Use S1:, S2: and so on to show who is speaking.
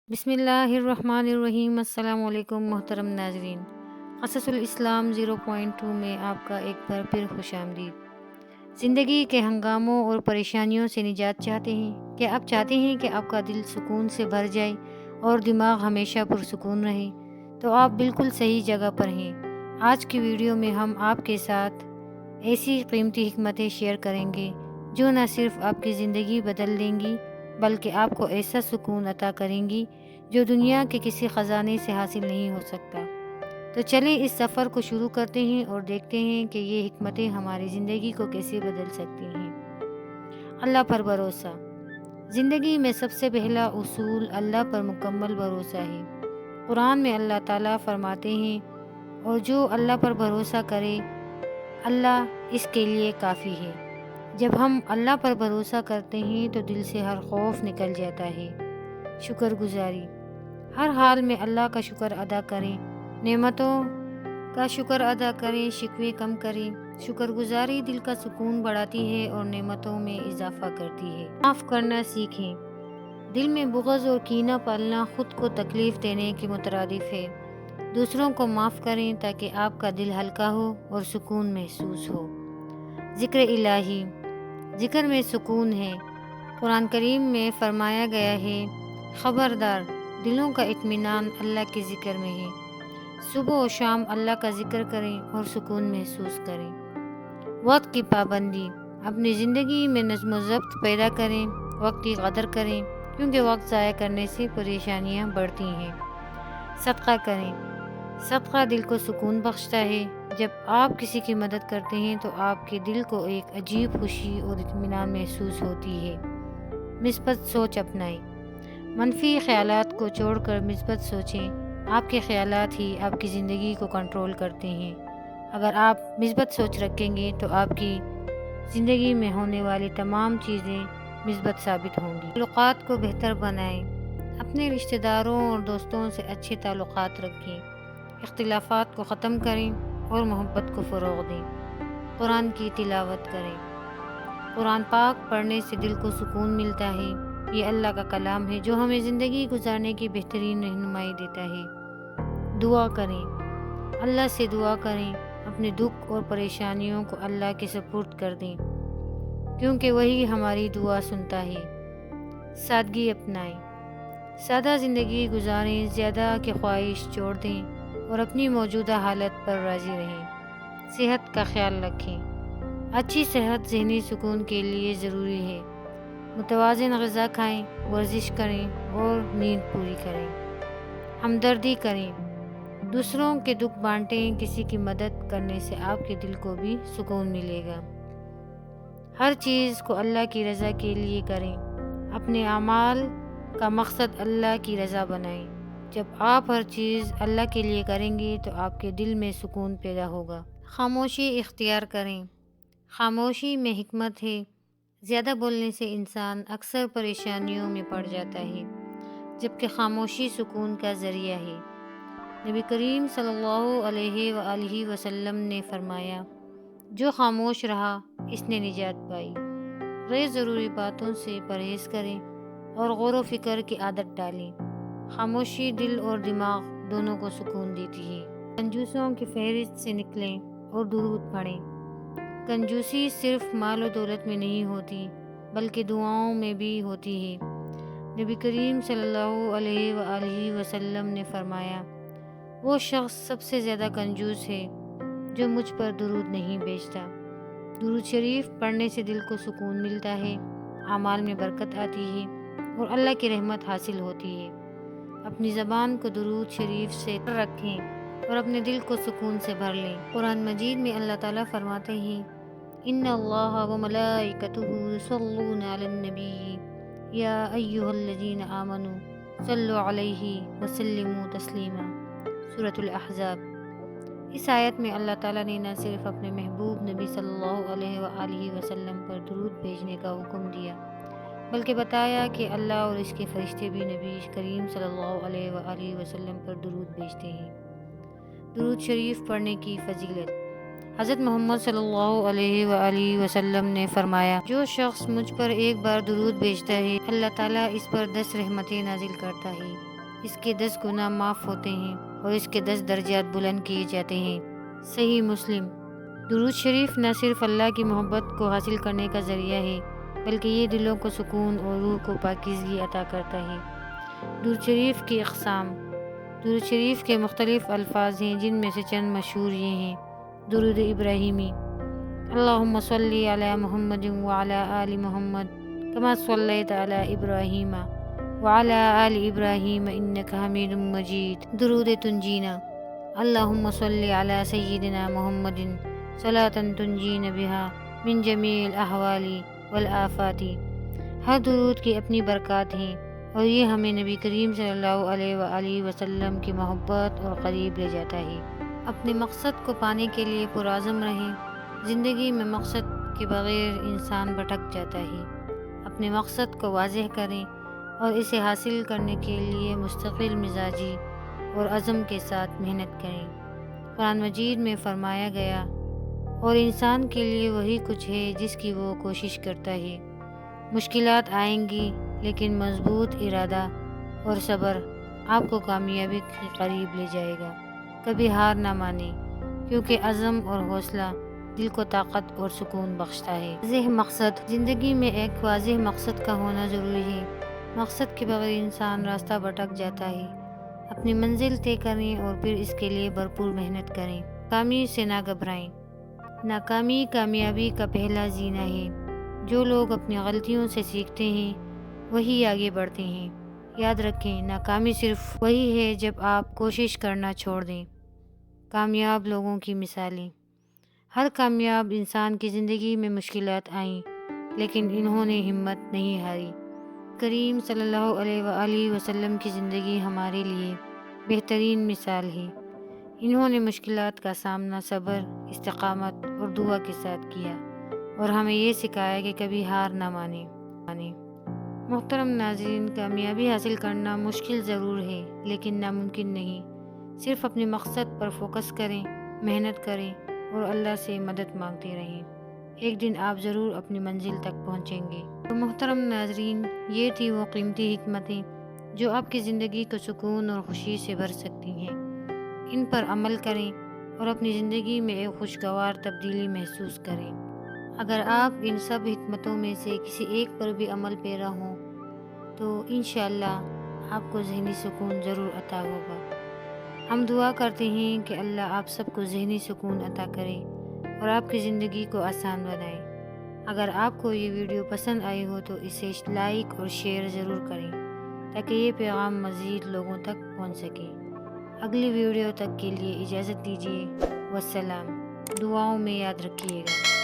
S1: بسم اللہ الرحمن الرحیم۔ السلام علیکم محترم ناظرین، قصص الاسلام 0.2 میں آپ کا ایک بار پھر خوش آمدید۔ زندگی کے ہنگاموں اور پریشانیوں سے نجات چاہتے ہیں؟ کیا آپ چاہتے ہیں کہ آپ کا دل سکون سے بھر جائے اور دماغ ہمیشہ پرسکون رہے؟ تو آپ بالکل صحیح جگہ پر ہیں۔ آج کی ویڈیو میں ہم آپ کے ساتھ ایسی قیمتی حکمتیں شیئر کریں گے جو نہ صرف آپ کی زندگی بدل دیں گی بلکہ آپ کو ایسا سکون عطا کریں گی جو دنیا کے کسی خزانے سے حاصل نہیں ہو سکتا۔ تو چلیں اس سفر کو شروع کرتے ہیں اور دیکھتے ہیں کہ یہ حکمتیں ہماری زندگی کو کیسے بدل سکتی ہیں۔ اللہ پر بھروسہ۔ زندگی میں سب سے پہلا اصول اللہ پر مکمل بھروسہ ہے۔ قرآن میں اللہ تعالیٰ فرماتے ہیں، اور جو اللہ پر بھروسہ کرے اللہ اس کے لیے کافی ہے۔ جب ہم اللہ پر بھروسہ کرتے ہیں تو دل سے ہر خوف نکل جاتا ہے۔ شکر گزاری۔ ہر حال میں اللہ کا شکر ادا کریں، نعمتوں کا شکر ادا کریں، شکوے کم کریں۔ شکر گزاری دل کا سکون بڑھاتی ہے اور نعمتوں میں اضافہ کرتی ہے۔ معاف کرنا سیکھیں۔ دل میں بغض اور کینہ پالنا خود کو تکلیف دینے کے مترادف ہے۔ دوسروں کو معاف کریں تاکہ آپ کا دل ہلکا ہو اور سکون محسوس ہو۔ ذکر الہی۔ ذکر میں سکون ہے۔ قرآن کریم میں فرمایا گیا ہے، خبردار، دلوں کا اطمینان اللہ کے ذکر میں ہے۔ صبح و شام اللہ کا ذکر کریں اور سکون محسوس کریں۔ وقت کی پابندی۔ اپنی زندگی میں نظم و ضبط پیدا کریں، وقت کی قدر کریں، کیونکہ وقت ضائع کرنے سے پریشانیاں بڑھتی ہیں۔ صدقہ کریں۔ صدقہ دل کو سکون بخشتا ہے۔ جب آپ کسی کی مدد کرتے ہیں تو آپ کے دل کو ایک عجیب خوشی اور اطمینان محسوس ہوتی ہے۔ مثبت سوچ اپنائیں۔ منفی خیالات کو چھوڑ کر مثبت سوچیں۔ آپ کے خیالات ہی آپ کی زندگی کو کنٹرول کرتے ہیں۔ اگر آپ مثبت سوچ رکھیں گے تو آپ کی زندگی میں ہونے والی تمام چیزیں مثبت ثابت ہوں گی۔ تعلقات کو بہتر بنائیں۔ اپنے رشتہ داروں اور دوستوں سے اچھے تعلقات رکھیں۔ اختلافات کو ختم کریں اور محبت کو فروغ دیں۔ قرآن کی تلاوت کریں۔ قرآن پاک پڑھنے سے دل کو سکون ملتا ہے۔ یہ اللہ کا کلام ہے جو ہمیں زندگی گزارنے کی بہترین رہنمائی دیتا ہے۔ دعا کریں۔ اللہ سے دعا کریں۔ اپنے دکھ اور پریشانیوں کو اللہ کے سپرد کر دیں، کیونکہ وہی ہماری دعا سنتا ہے۔ سادگی اپنائیں۔ سادہ زندگی گزاریں، زیادہ کی خواہش چھوڑ دیں اور اپنی موجودہ حالت پر راضی رہیں۔ صحت کا خیال رکھیں۔ اچھی صحت ذہنی سکون کے لیے ضروری ہے۔ متوازن غذا کھائیں، ورزش کریں اور نیند پوری کریں۔ ہمدردی کریں۔ دوسروں کے دکھ بانٹیں۔ کسی کی مدد کرنے سے آپ کے دل کو بھی سکون ملے گا۔ ہر چیز کو اللہ کی رضا کے لیے کریں۔ اپنے اعمال کا مقصد اللہ کی رضا بنائیں۔ جب آپ ہر چیز اللہ کے لیے کریں گے تو آپ کے دل میں سکون پیدا ہوگا۔ خاموشی اختیار کریں۔ خاموشی میں حکمت ہے۔ زیادہ بولنے سے انسان اکثر پریشانیوں میں پڑ جاتا ہے، جبکہ خاموشی سکون کا ذریعہ ہے۔ نبی کریم صلی اللہ علیہ وآلہ وسلم نے فرمایا، جو خاموش رہا اس نے نجات پائی۔ غیر ضروری باتوں سے پرہیز کریں اور غور و فکر کی عادت ڈالیں۔ خاموشی دل اور دماغ دونوں کو سکون دیتی ہے۔ کنجوسوں کی فہرست سے نکلیں اور درود پڑھیں۔ کنجوسی صرف مال و دولت میں نہیں ہوتی بلکہ دعاؤں میں بھی ہوتی ہے۔ نبی کریم صلی اللہ علیہ وآلہ وسلم نے فرمایا، وہ شخص سب سے زیادہ کنجوس ہے جو مجھ پر درود نہیں بھیجتا۔ درود شریف پڑھنے سے دل کو سکون ملتا ہے، اعمال میں برکت آتی ہے اور اللہ کی رحمت حاصل ہوتی ہے۔ اپنی زبان کو درود شریف سے رکھیں اور اپنے دل کو سکون سے بھر لیں۔ قرآن مجید میں اللہ تعالیٰ فرماتے ہیں، ان اللہ وملائکتہ یصلون علی النبی یا ایھا الذین آمنوا صلوا علیہ وسلموا تسلیما۔ سورۃ الاحزاب۔ اس آیت میں اللہ تعالیٰ نے نہ صرف اپنے محبوب نبی صلی اللہ علیہ وآلہ وسلم پر درود بھیجنے کا حکم دیا بلکہ بتایا کہ اللہ اور اس کے فرشتے بھی نبی کریم صلی اللہ علیہ وآلہ وسلم پر درود بھیجتے ہیں۔ درود شریف پڑھنے کی فضیلت۔ حضرت محمد صلی اللہ علیہ وآلہ وسلم نے فرمایا، جو شخص مجھ پر ایک بار درود بھیجتا ہے اللہ تعالیٰ اس پر 10 رحمتیں نازل کرتا ہے۔ اس کے 10 گناہ معاف ہوتے ہیں اور اس کے 10 درجات بلند کیے جاتے ہیں۔ صحیح مسلم۔ درود شریف نہ صرف اللہ کی محبت کو حاصل کرنے کا ذریعہ ہے بلکہ یہ دلوں کو سکون اور روح کو پاکیزگی عطا کرتا ہے۔ درود شریف کی اقسام۔ درود شریف کے مختلف الفاظ ہیں جن میں سے چند مشہور یہ ہیں: درود ابراہیمی: اللہم صلی علی محمد وعلی آل محمد کما صلیت علی ابراہیم وعلی آل ابراہیم انک حمید مجید۔ درود تنجینا: اللہم صلی علی سیدنا محمد صلاۃ تنجینا بہا من جمیع الاحوال والآفات۔ ہر درود کی اپنی برکات ہیں اور یہ ہمیں نبی کریم صلی اللہ علیہ وآلہ وسلم کی محبت اور قریب لے جاتا ہے۔ اپنے مقصد کو پانے کے لیے پرعزم رہیں۔ زندگی میں مقصد کے بغیر انسان بھٹک جاتا ہے۔ اپنے مقصد کو واضح کریں اور اسے حاصل کرنے کے لیے مستقل مزاجی اور عزم کے ساتھ محنت کریں۔ قرآن مجید میں فرمایا گیا، اور انسان کے لیے وہی کچھ ہے جس کی وہ کوشش کرتا ہے۔ مشکلات آئیں گی لیکن مضبوط ارادہ اور صبر آپ کو کامیابی کے قریب لے جائے گا۔ کبھی ہار نہ مانیں، کیونکہ عزم اور حوصلہ دل کو طاقت اور سکون بخشتا ہے۔ واضح مقصد۔ زندگی میں ایک واضح مقصد کا ہونا ضروری ہے۔ مقصد کے بغیر انسان راستہ بھٹک جاتا ہے۔ اپنی منزل طے کریں اور پھر اس کے لیے بھرپور محنت کریں۔ ناکامی سے نہ گھبرائیں۔ ناکامی کامیابی کا پہلا زینہ ہے۔ جو لوگ اپنی غلطیوں سے سیکھتے ہیں وہی آگے بڑھتے ہیں۔ یاد رکھیں، ناکامی صرف وہی ہے جب آپ کوشش کرنا چھوڑ دیں۔ کامیاب لوگوں کی مثالیں۔ ہر کامیاب انسان کی زندگی میں مشکلات آئیں لیکن انہوں نے ہمت نہیں ہاری۔ کریم صلی اللہ علیہ وآلہ وسلم کی زندگی ہمارے لیے بہترین مثال ہے۔ انہوں نے مشکلات کا سامنا صبر، استقامت اور دعا کے ساتھ کیا اور ہمیں یہ سکھایا کہ کبھی ہار نہ مانیں۔ محترم ناظرین، کامیابی حاصل کرنا مشکل ضرور ہے لیکن ناممکن نہیں۔ صرف اپنے مقصد پر فوکس کریں، محنت کریں اور اللہ سے مدد مانگتے رہیں۔ ایک دن آپ ضرور اپنی منزل تک پہنچیں گے۔ تو محترم ناظرین، یہ تھی وہ قیمتی حکمتیں جو آپ کی زندگی کو سکون اور خوشی سے بھر سکتی ہیں۔ ان پر عمل کریں اور اپنی زندگی میں ایک خوشگوار تبدیلی محسوس کریں۔ اگر آپ ان سب حکمتوں میں سے کسی ایک پر بھی عمل پیرا ہوں تو انشاءاللہ آپ کو ذہنی سکون ضرور عطا ہوگا۔ ہم دعا کرتے ہیں کہ اللہ آپ سب کو ذہنی سکون عطا کرے اور آپ کی زندگی کو آسان بنائے۔ اگر آپ کو یہ ویڈیو پسند آئی ہو تو اسے لائک اور شیئر ضرور کریں تاکہ یہ پیغام مزید لوگوں تک پہنچ سکے۔ اگلی ویڈیو تک کے لیے اجازت دیجیے۔ والسلام۔ دعاؤں میں یاد رکھیے گا۔